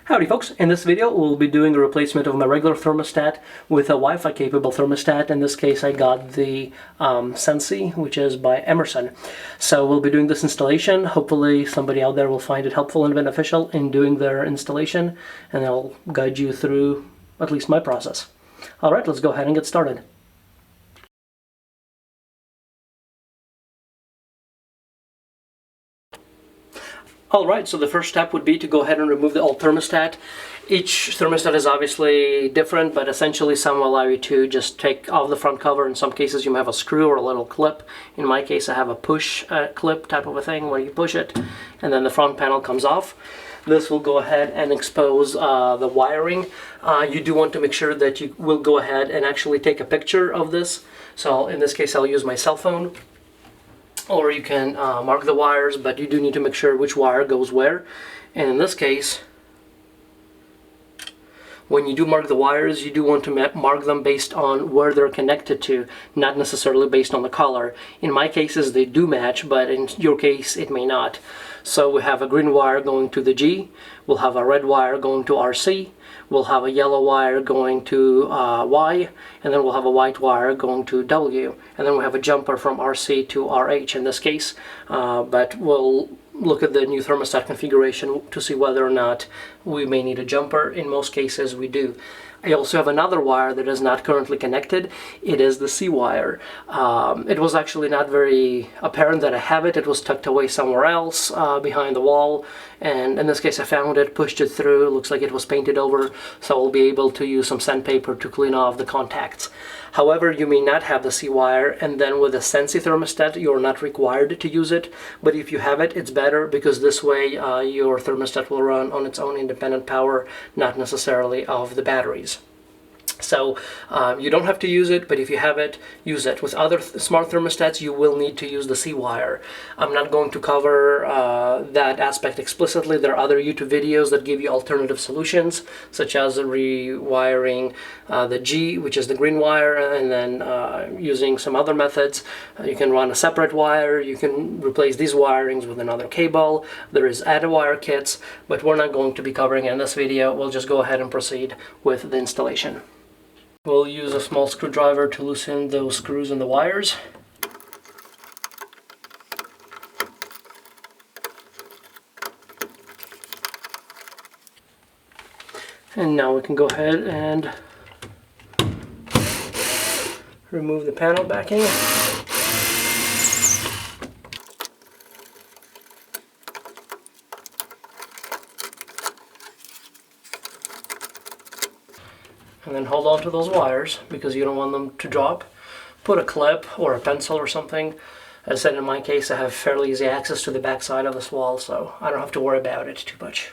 Howdy folks, in this video we'll be doing a replacement of my regular thermostat with a Wi-Fi capable thermostat. In this case I got the Sensi, which is by Emerson. So we'll be doing this installation. Hopefully somebody out there will find it helpful and beneficial in doing their installation, and I'll guide you through at least my process. Alright, let's go ahead and get started. Alright, so the first step would be to go ahead and remove the old thermostat. Each thermostat is obviously different, but essentially some will allow you to just take off the front cover. In some cases you may have a screw or a little clip. In my case I have a push clip type of a thing where you push it and then the front panel comes off. This will go ahead and expose the wiring. You do want to make sure that you will go ahead and actually take a picture of this. So in this case I'll use my cell phone. Or you can mark the wires, but you do need to make sure which wire goes where. And in this case, when you do mark the wires, you do want to mark them based on where they're connected to, not necessarily based on the color. In my cases they do match, but in your case it may not. So we have a green wire going to the G, we'll have a red wire going to RC, we'll have a yellow wire going to Y, and then we'll have a white wire going to W, and then we have a jumper from RC to RH in this case, but we'll look at the new thermostat configuration to see whether or not we may need a jumper. In most cases we do. I also have another wire that is not currently connected. It is the C wire. It was actually not very apparent that I have it. It was tucked away somewhere else behind the wall, and in this case I found it, pushed it through. It looks like it was painted over, so I'll be able to use some sandpaper to clean off the contacts. However, you may not have the C wire, and then with a Sensi thermostat you're not required to use it, but if you have it, it's better, because this way your thermostat will run on its own independent power, not necessarily of the batteries. So you don't have to use it, but if you have it, use it. With other smart thermostats you will need to use the C wire. I'm not going to cover that aspect explicitly. There are other YouTube videos that give you alternative solutions, such as rewiring the G, which is the green wire, and then using some other methods. You can run a separate wire, you can replace these wirings with another cable. There is add wire kits, but we're not going to be covering it in this video. We'll just go ahead and proceed with the installation. We'll use a small screwdriver to loosen those screws in the wires. And now we can go ahead and remove the panel backing. And then hold on to those wires because you don't want them to drop. Put a clip or a pencil or something. As I said, in my case I have fairly easy access to the back side of this wall, so I don't have to worry about it too much.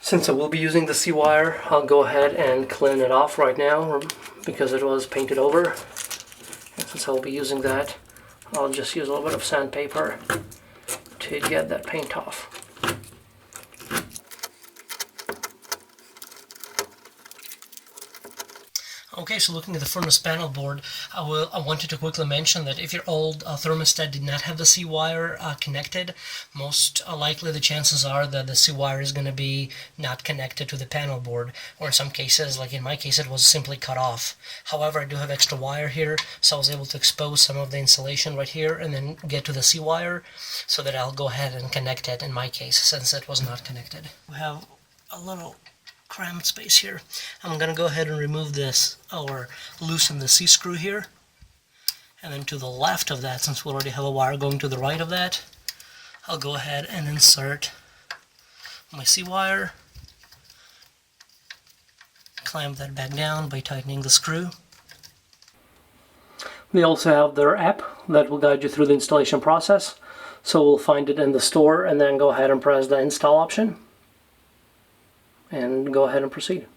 Since I will be using the C wire, I'll go ahead and clean it off right now because it was painted over. And since I'll be using that, I'll just use a little bit of sandpaper to get that paint off. Okay, so looking at the furnace panel board, I wanted to quickly mention that if your old thermostat did not have the C wire connected, most likely the chances are that the C wire is going to be not connected to the panel board, or in some cases, like in my case, it was simply cut off. However, I do have extra wire here, so I was able to expose some of the insulation right here and then get to the C wire, so that I'll go ahead and connect it in my case, since it was not connected. We have a little cramped space here. I'm going to go ahead and remove this, or loosen the C-screw here, and then to the left of that, since we already have a wire going to the right of that, I'll go ahead and insert my C-wire, clamp that back down by tightening the screw. They also have their app that will guide you through the installation process, so we'll find it in the store and then go ahead and press the install option and go ahead and proceed.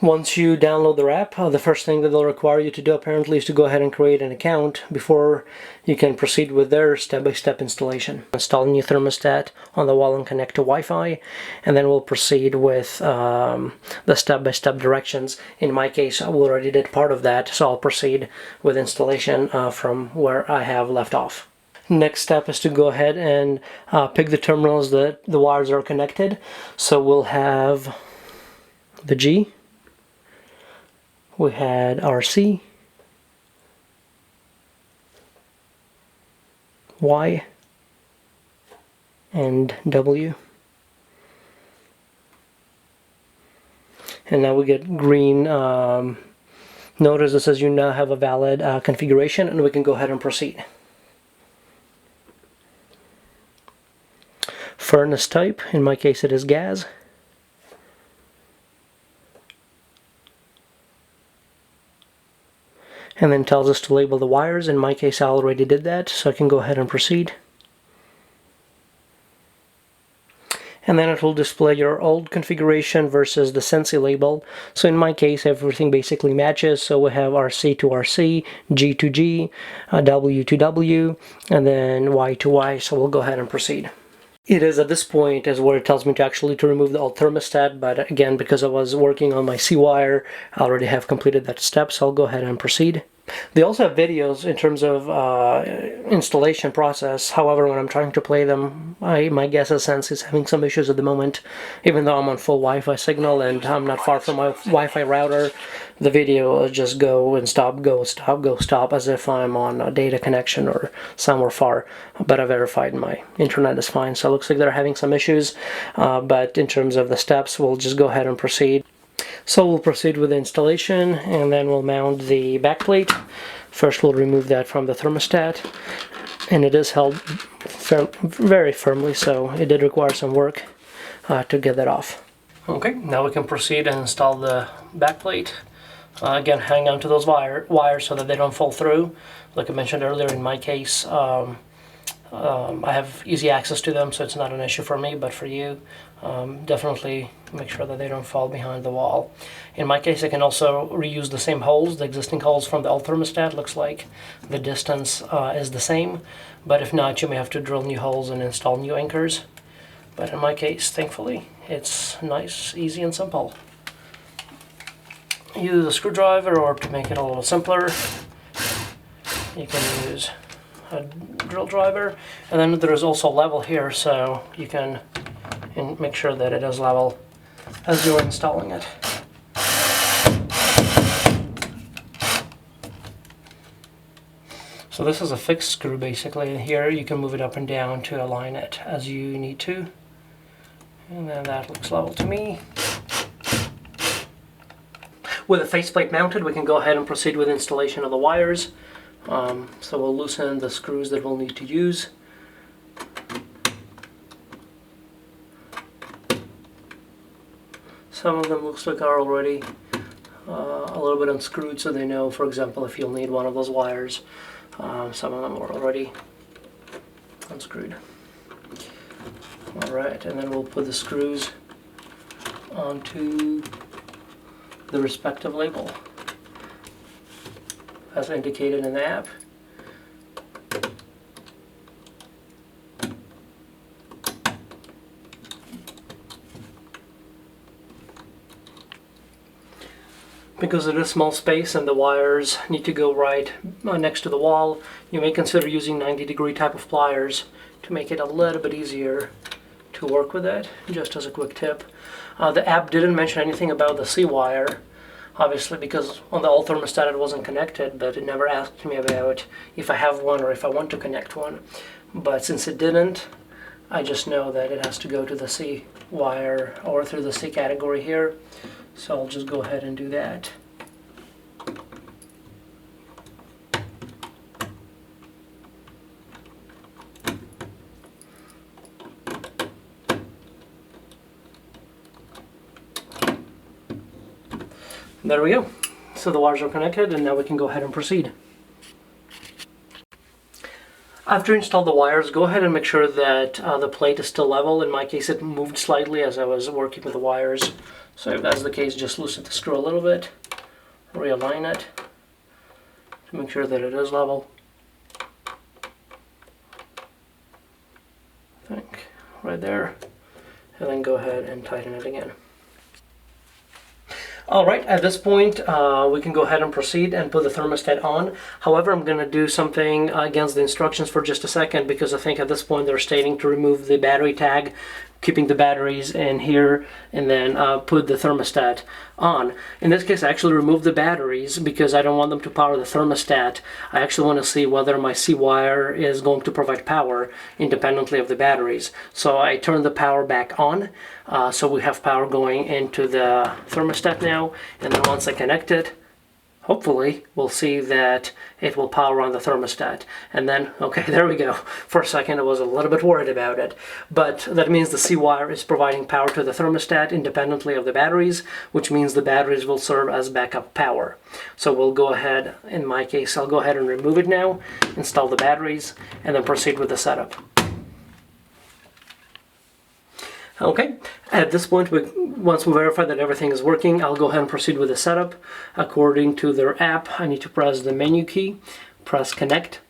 Once you download their app, the first thing that they'll require you to do apparently is to go ahead and create an account before you can proceed with their step-by-step installation. Install a new thermostat on the wall and connect to Wi-Fi, and then we'll proceed with the step-by-step directions. In my case, I already did part of that, so I'll proceed with installation from where I have left off. Next step is to go ahead and pick the terminals that the wires are connected. So we'll have the G, we had RC, Y, and W. And now we get green. Notice it says you now have a valid configuration, and we can go ahead and proceed. Furnace type, in my case it is gas. And then tells us to label the wires. In my case I already did that, so I can go ahead and proceed. And then it will display your old configuration versus the Sensi label. So in my case everything basically matches, so we have RC to RC, G to G, W to W, and then Y to Y, so we'll go ahead and proceed. It is at this point is where it tells me to actually remove the old thermostat, but again, because I was working on my C wire, I already have completed that step, so I'll go ahead and proceed. They also have videos in terms of installation process. However, when I'm trying to play them, my guess is Sensi is having some issues at the moment. Even though I'm on full Wi-Fi signal and I'm not far from my Wi-Fi router, the video will just go and stop, go, stop, go, stop, as if I'm on a data connection or somewhere far. But I verified my internet is fine, so it looks like they're having some issues. But in terms of the steps, we'll just go ahead and proceed. So we'll proceed with the installation, and then we'll mount the backplate. First we'll remove that from the thermostat, and it is held very firmly, so it did require some work to get that off. Okay, now we can proceed and install the backplate. Again, hang on to those wires so that they don't fall through. Like I mentioned earlier, in my case, I have easy access to them, so it's not an issue for me, but for you, definitely make sure that they don't fall behind the wall. In my case, I can also reuse the same holes, the existing holes from the old thermostat. Looks like the distance is the same, but if not, you may have to drill new holes and install new anchors. But in my case, thankfully, it's nice, easy, and simple. Use a screwdriver, or to make it a little simpler, you can use a drill driver. And then there is also level here, so you can make sure that it is level as you're installing it. So this is a fixed screw basically, and here you can move it up and down to align it as you need to. And then that looks level to me. With the faceplate mounted, we can go ahead and proceed with installation of the wires. So we'll loosen the screws that we'll need to use. Some of them looks like are already a little bit unscrewed, so they know, for example, if you'll need one of those wires. Some of them are already unscrewed. Alright, and then we'll put the screws onto the respective label as indicated in the app. Because it is small space and the wires need to go right next to the wall, you may consider using 90-degree type of pliers to make it a little bit easier to work with it, just as a quick tip. The app didn't mention anything about the C wire, obviously because on the old thermostat it wasn't connected, but it never asked me about if I have one or if I want to connect one. But since it didn't, I just know that it has to go to the C wire or through the C category here. So I'll just go ahead and do that. There we go. So the wires are connected, and now we can go ahead and proceed. After you install the wires, go ahead and make sure that the plate is still level. In my case, it moved slightly as I was working with the wires. So if that's the case, just loosen the screw a little bit, realign it to make sure that it is level. I think right there, and then go ahead and tighten it again. Alright, at this point we can go ahead and proceed and put the thermostat on. However, I'm going to do something against the instructions for just a second, because I think at this point they're stating to remove the battery tag, keeping the batteries in here, and then put the thermostat on. In this case, I actually removed the batteries because I don't want them to power the thermostat. I actually want to see whether my C wire is going to provide power independently of the batteries. So I turned the power back on, so we have power going into the thermostat now, and then once I connect it, hopefully we'll see that it will power on the thermostat. And then, okay, there we go. For a second I was a little bit worried about it, but that means the C wire is providing power to the thermostat independently of the batteries, which means the batteries will serve as backup power. So we'll go ahead, in my case I'll go ahead and remove it now, install the batteries, and then proceed with the setup. Okay, at this point, once we verify that everything is working, I'll go ahead and proceed with the setup. According to their app, I need to press the menu key, press connect,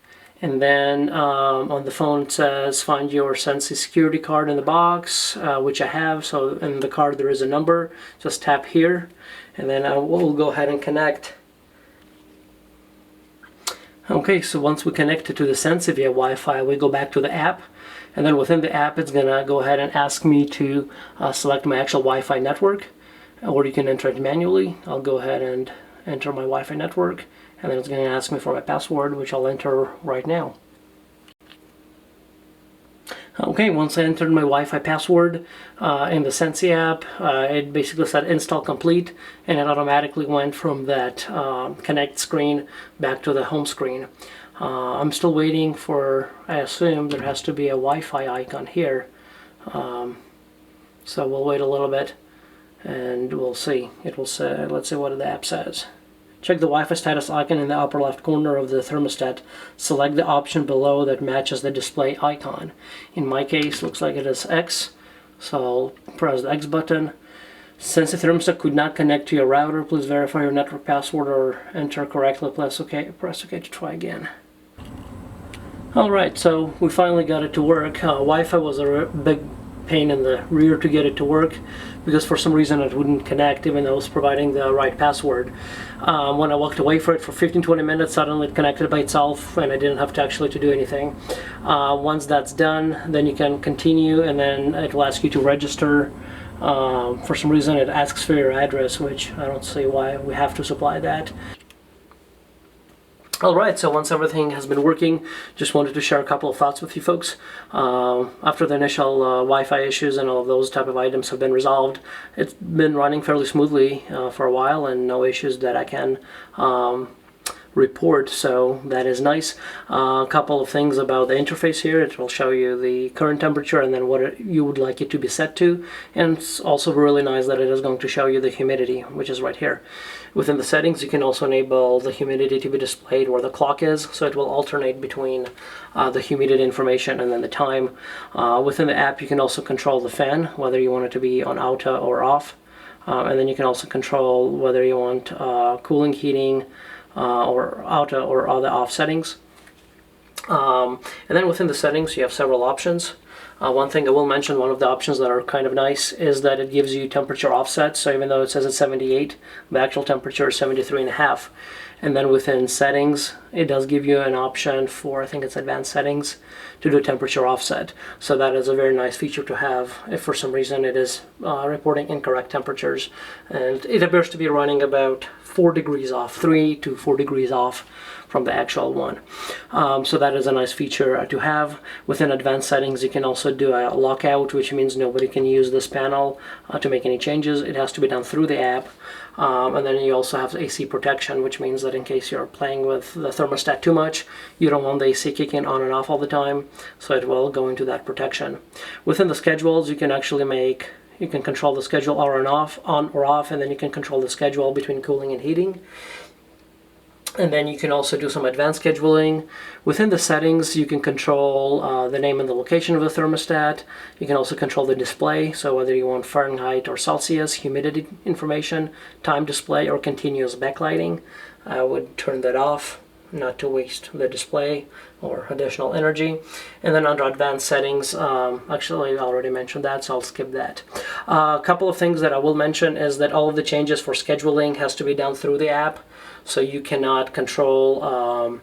and then on the phone it says find your Sensi security card in the box, which I have. So in the card there is a number, just tap here, and then I will go ahead and connect. Okay, so once we connect it to the Sensi via Wi-Fi, we go back to the app. And then within the app, it's going to go ahead and ask me to select my actual Wi-Fi network, or you can enter it manually. I'll go ahead and enter my Wi-Fi network, and then it's going to ask me for my password, which I'll enter right now. Okay, once I entered my Wi-Fi password in the Sensi app, it basically said install complete, and it automatically went from that connect screen back to the home screen. I'm still waiting for, I assume there has to be a Wi-Fi icon here, so we'll wait a little bit and we'll see. It will say, let's see what the app says. Check the Wi-Fi status icon in the upper left corner of the thermostat. Select the option below that matches the display icon. In my case, looks like it is X, so I'll press the X button. Sensi thermostat could not connect to your router. Please verify your network password or enter correctly. Press OK to try again. Alright, so we finally got it to work. Wi-Fi was a big pain in the rear to get it to work, because for some reason it wouldn't connect even though I was providing the right password. When I walked away for it for 15-20 minutes, suddenly it connected by itself and I didn't have to actually do anything. Once that's done, then you can continue, and then it will ask you to register. For some reason it asks for your address, which I don't see why we have to supply that. Alright, so once everything has been working, just wanted to share a couple of thoughts with you folks. After the initial Wi-Fi issues and all of those type of items have been resolved, it's been running fairly smoothly for a while, and no issues that I can report, so that is nice. A couple of things about the interface here. It will show you the current temperature and then what you would like it to be set to, and it's also really nice that it is going to show you the humidity, which is right here. Within the settings, you can also enable the humidity to be displayed where the clock is, so it will alternate between the humidity information and then the time. Within the app, you can also control the fan, whether you want it to be on auto or off, and then you can also control whether you want cooling, heating, or auto or other off settings. And then within the settings you have several options. One thing I will mention, one of the options that are kind of nice, is that it gives you temperature offset. So even though it says it's 78, the actual temperature is 73.5. And then within settings, it does give you an option for, I think it's advanced settings, to do temperature offset. So that is a very nice feature to have if for some reason it is reporting incorrect temperatures. And it appears to be running about 4 degrees off, 3 to 4 degrees off from the actual one. So that is a nice feature to have. Within advanced settings, you can also do a lockout, which means nobody can use this panel to make any changes. It has to be done through the app. And then you also have AC protection, which means that in case you're playing with the thermostat too much, you don't want the AC kicking on and off all the time, so it will go into that protection. Within the schedules, you can actually you can control the schedule on or off, and then you can control the schedule between cooling and heating. And then you can also do some advanced scheduling. Within the settings, you can control the name and the location of the thermostat. You can also control the display, so whether you want Fahrenheit or Celsius, humidity information, time display, or continuous backlighting. I would turn that off not to waste the display or additional energy. And then under advanced settings, actually I already mentioned that, so I'll skip that. A couple of things that I will mention is that all of the changes for scheduling has to be done through the app, so you cannot control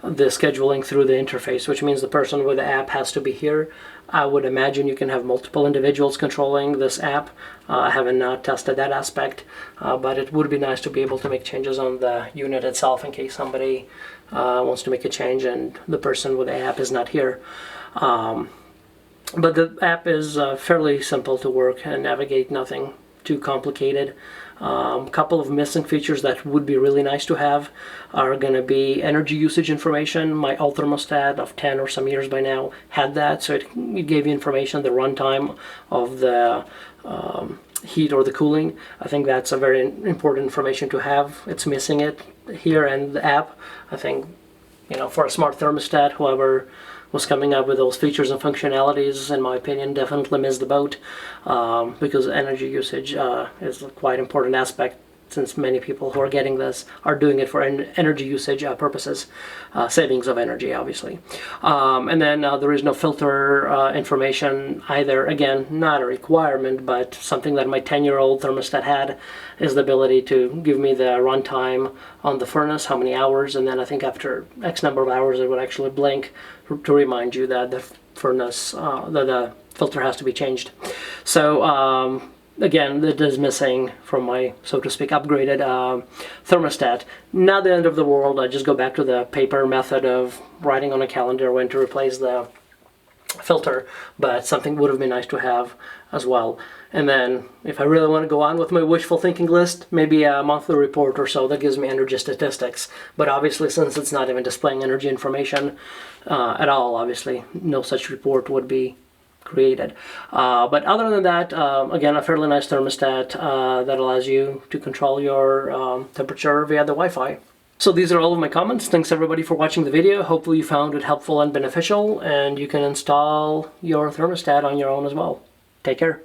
the scheduling through the interface, which means the person with the app has to be here. I would imagine you can have multiple individuals controlling this app. I haven't not tested that aspect, but it would be nice to be able to make changes on the unit itself in case somebody wants to make a change and the person with the app is not here. But the app is fairly simple to work and navigate, nothing too complicated. Couple of missing features that would be really nice to have are going to be energy usage information. My old thermostat of 10 or some years by now had that, so it gave you information, the runtime of the heat or the cooling. I think that's a very important information to have. It's missing it here in the app. I think, you know, for a smart thermostat, whoever was coming up with those features and functionalities, in my opinion, definitely missed the boat, because energy usage is a quite important aspect, since many people who are getting this are doing it for energy usage purposes, savings of energy, obviously. And then there is no filter information either. Again, not a requirement, but something that my 10-year-old thermostat had is the ability to give me the runtime on the furnace, how many hours, and then I think after X number of hours it would actually blink to remind you that the furnace, the filter has to be changed. So again, it is missing from my, so to speak, upgraded thermostat. Not the end of the world. I just go back to the paper method of writing on a calendar when to replace the filter, but something would have been nice to have as well. And then if I really want to go on with my wishful thinking list, maybe a monthly report or so that gives me energy statistics. But obviously, since it's not even displaying energy information at all, obviously no such report would be created. But other than that, again, a fairly nice thermostat that allows you to control your temperature via the Wi-Fi. So these are all of my comments. Thanks everybody for watching the video. Hopefully you found it helpful and beneficial, and you can install your thermostat on your own as well. Take care.